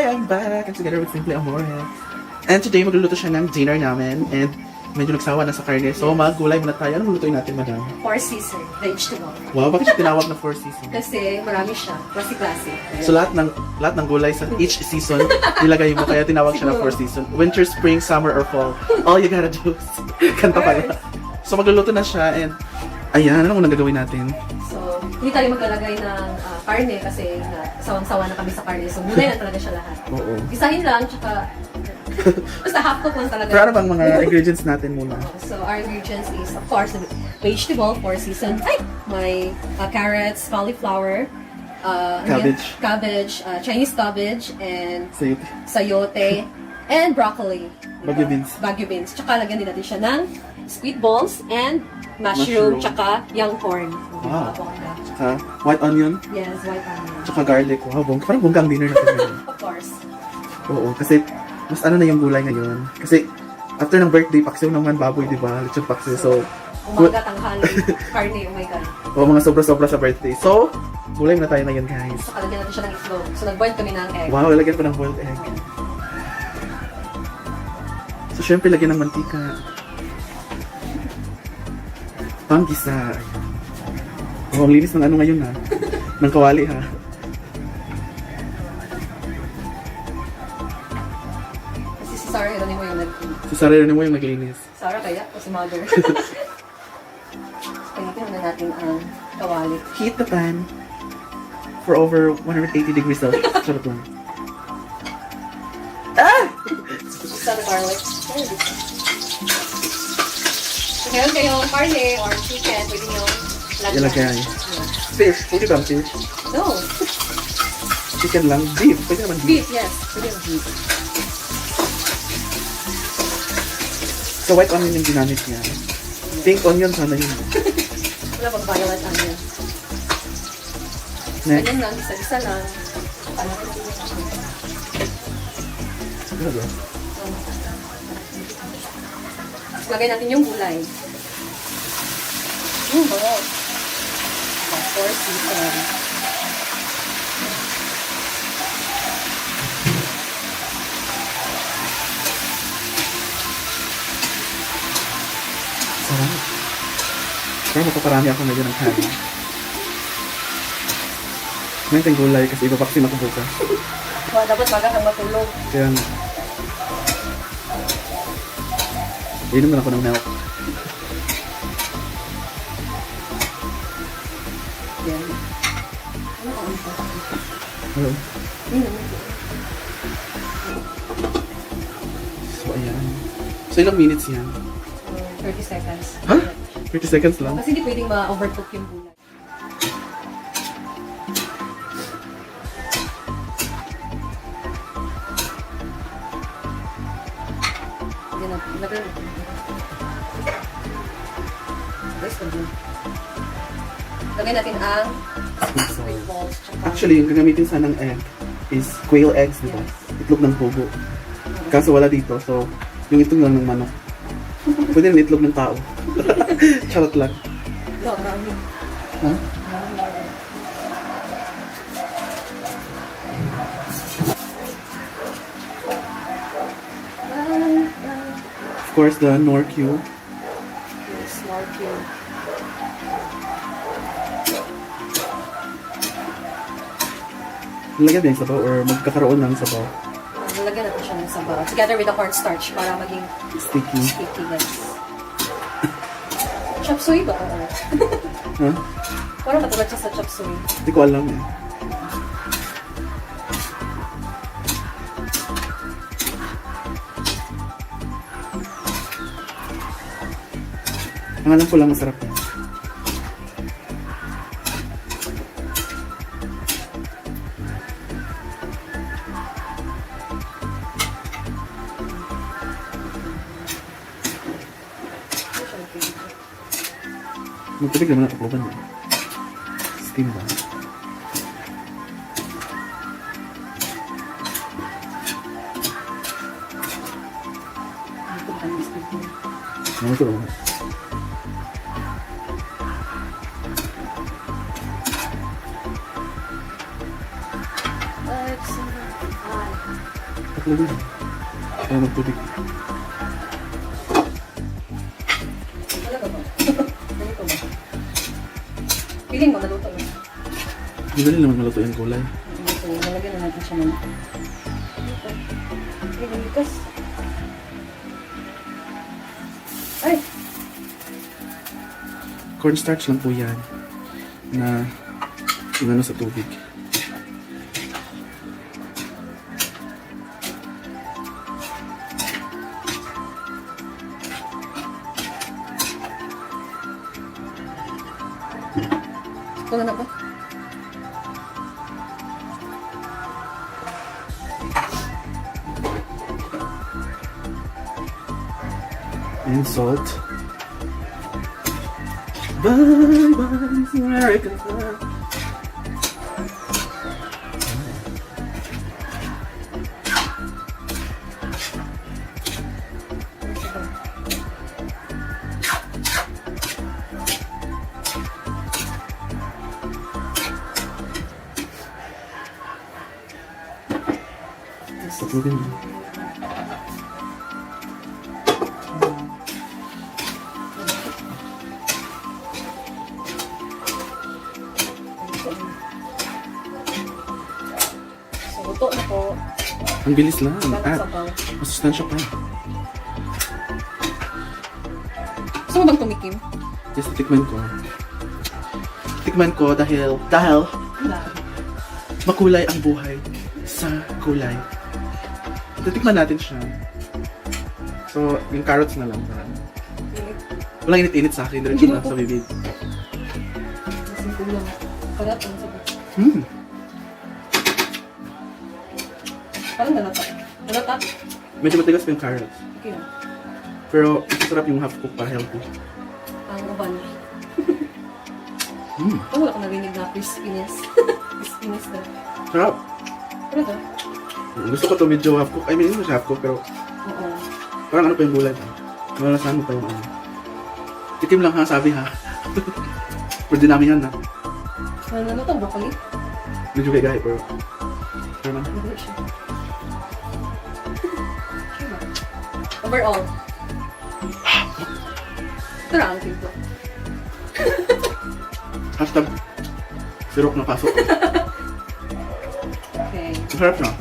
I'm back! I'm together with Simply Amore. And today, magluluto siya ng dinner namin. And medyo nagsawa na sa karne. So, maggulay muna tayo. Anong lutuin natin, madam? Four season, vegetable. Wow, bakit siya tinawag na 4 seasons? Kasi marami siya, klase-klase. So, lahat ng gulay sa each season, nilagay mo. Kaya tinawag siya na 4 season. Winter, spring, summer, or fall. All you gotta do is kanta pala. So, magluluto na siya. And, ayan, ano muna gagawin natin? So, hindi tayo maglalagay ng karne kasi sawang-sawa na kami sa karne. So, gulay na talaga siya lahat. Oo. Isahin lang, tsaka basta half cook lang talaga. Pero ano bang mga ingredients natin muna? So, our ingredients is, of course, the vegetable, 4 season. Ay! May carrots, cauliflower, Cabbage. Chinese cabbage, and Sayote. sayote, and broccoli. Baguio beans. Baguio beans. Tsaka lagyan din natin siya ng sweet balls and mushroom, tsaka young corn. Wow. Bongga. Tsaka white onion. Yes, white onion. Tsaka garlic. Wow, parang bonggang dinner natin ngayon. Of course. Oo, kasi mas ano na yung gulay ngayon. Kasi after ng birthday, paksiw naman baboy, di ba? Lechon paksiw. So, Umaga, tanghali, karne, oh my God. mga sobra-sobra sa birthday. So, gulay na tayo ngayon, guys. So, kalagyan natin siya ng itlog. So, nag-boil kami ng egg. Wow, lagyan pa ng boiled egg. So, syempre, lagyan ng mantika. Panggisa. Wow, ang linis ng ano ngayon, ha? Ng kawali, ha? Kasi si Sarah, yun mo yung Si Sarah mo yung naglinis. Sarah kaya? O si Mother? Pagkitin na natin ang kawali. Heat the pan for over 180 degrees Celsius. Charot lang. Sa garlic. So, meron kayong karne or chicken, pwede nyo Ilagay. Yeah. Fish. Pwede ba ang fish? No. Chicken lang. Beef. Pwede naman beef. Beef, yes. Pwede yung beef. So, white onion yung ginamit niya. Pink onion sana yun. Wala pang violet onion. Next. Ganyan lang, isa-isa lang. Ano ba? Lagay natin yung gulay. Bango. Of course, season. Sarap. Kaya mapaparami ako medyo ng kanin. Ngayon tayong gulay kasi ipapaksin ako bukas. Well, dapat baga kang matulog. Kaya nga. Inom na ako ng milk. Yan. Ano ang Hello. ito? So, ayan. So, ilang minutes yan? 30 seconds. Ha? 30 seconds lang? Kasi hindi pwedeng ma-overcook yung gulay. Yan na. Lagay natin. Lagay natin ang sweet balls. Tsaka Actually, yung gagamitin sanang egg is quail eggs, di ba? Itlog ng pugo. Kaso wala dito, so yung itlog lang ng manok. Pwede rin itlog ng tao. Charot lang. no, marami. Ha? Of course, the Nor cube. Small cube. Lagyan din yung sabaw or magkakaroon ng sabaw. Lagyan natin siya ng sabaw. Together with the cornstarch para maging Sticky. sticky, guys. Chop suey ba? Ha? Parang matulad siya sa chop suey. Hindi ko alam eh. Ang alam ko lang masarap eh. Magtubig naman ang takloban eh. Steam ba? Ano ito naman? Patlagin. Kaya magtubig. Talaga ba? Naluto ba? Feeling mo, naluto ba? Hindi dali naman maluto yung gulay. So, nalagyan na natin siya ng... Ay, nalikas. Ay! Cornstarch lang po yan na inano sa tubig. Ito na ba? And salt. Bye bye America. Patlagin mo. So, luto na po. Ang bilis lang. Dapat At sabaw. masustansya pa. Gusto mo bang tumikim? Yes, tikman ko. Tikman ko dahil Wala. makulay ang buhay sa kulay. Titikman natin siya. So, yung carrots na lang. Walang init-init sa akin. Diretso lang sa bibig. Masing kulang. Parat ang sabaw. Parang nalata. Nalata? Medyo matigas pa yung carrots. Okay na. Pero, masarap yung half cook para healthy. Ang uban. Wala ko narinig na crispiness. Crispiness na. Sarap. Ano to? Gusto ko to medyo half cook. I mean, hindi mo siya half cook, pero Oo. parang ano pa yung gulay. Malalasahan mo pa yung ano. Tikim lang ha, sabi ha. Pwede namin yan ha. Ano to? Broccoli? Medyo gay pero... Pero man. Hindi siya. Sure ba? Overall. Ito na ang pinto. Hashtag sirok na pasok. Okay. Masarap na.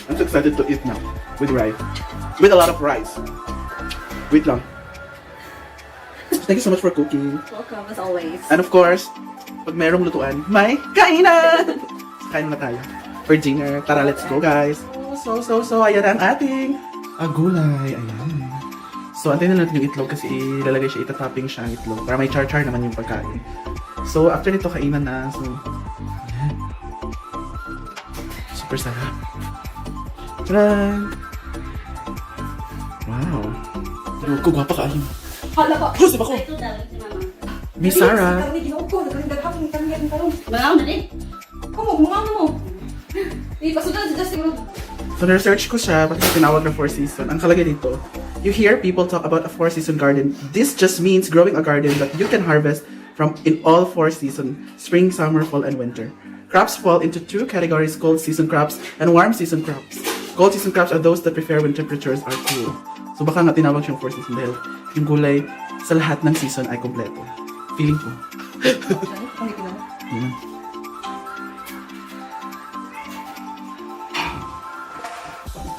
I'm so excited to eat now. With rice. With a lot of rice. Wait lang. Thank you so much for cooking. Welcome as always. And of course, pag mayroong lutuan, may kainan! Kain na tayo. For dinner. Tara, let's go guys. So, ayan ang ating gulay. Ayan. So, antayin na natin yung itlog kasi ilalagay siya, itatopping siya ang itlog. Para may char-char naman yung pagkain. So, after nito, kainan na. So, ayan. Super sarap. Tadaan! Wow. Ano ko, gwapa ka ayun. Hala ka! Pusi ba ko? Ito daw, si mama. Miss Sarah. Karni, ginawa ko. Nagkarindag hapon ni Karni ang tarong. Bangaw na din. Kumo, kumama mo. Pasudan si Justin Road. So, na-research ko siya, bakit tinawag na 4-season. Ang kalagay dito, you hear people talk about a 4-season garden. This just means growing a garden that you can harvest from in all 4 seasons, spring, summer, fall, and winter. Crops fall into 2 categories, cold season crops and warm season crops. Cold season crops are those that prefer when temperatures are cool. So baka nga tinawag siyang 4-season dahil yung gulay sa lahat ng season ay kompleto. Feeling ko. Kung ito naman. Yun na.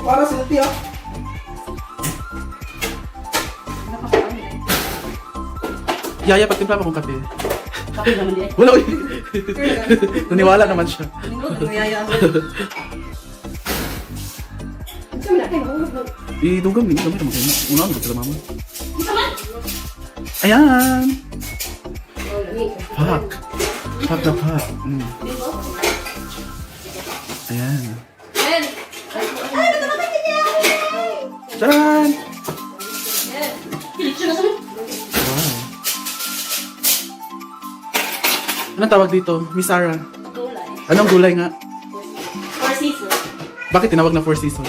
Para sa tiyo. Napakaami eh. Yaya, pagtimpla mo kong kape. Kapit naman din. Wala, uy. Naniwala naman siya. Nindot, ang yaya. Ang siya malaki, mahulog na. Idugam din, kami naman kayo. Una ako sila mama. Isa man? Ayan! Oh, lami. Fuck! Fuck the fuck. Ayan. Ben! Charan! Ben! Kilitso na sa mo. Wow. Anong tawag dito? Miss Sarah? Gulay. Anong gulay nga? 4 seasons. Bakit tinawag na 4 season?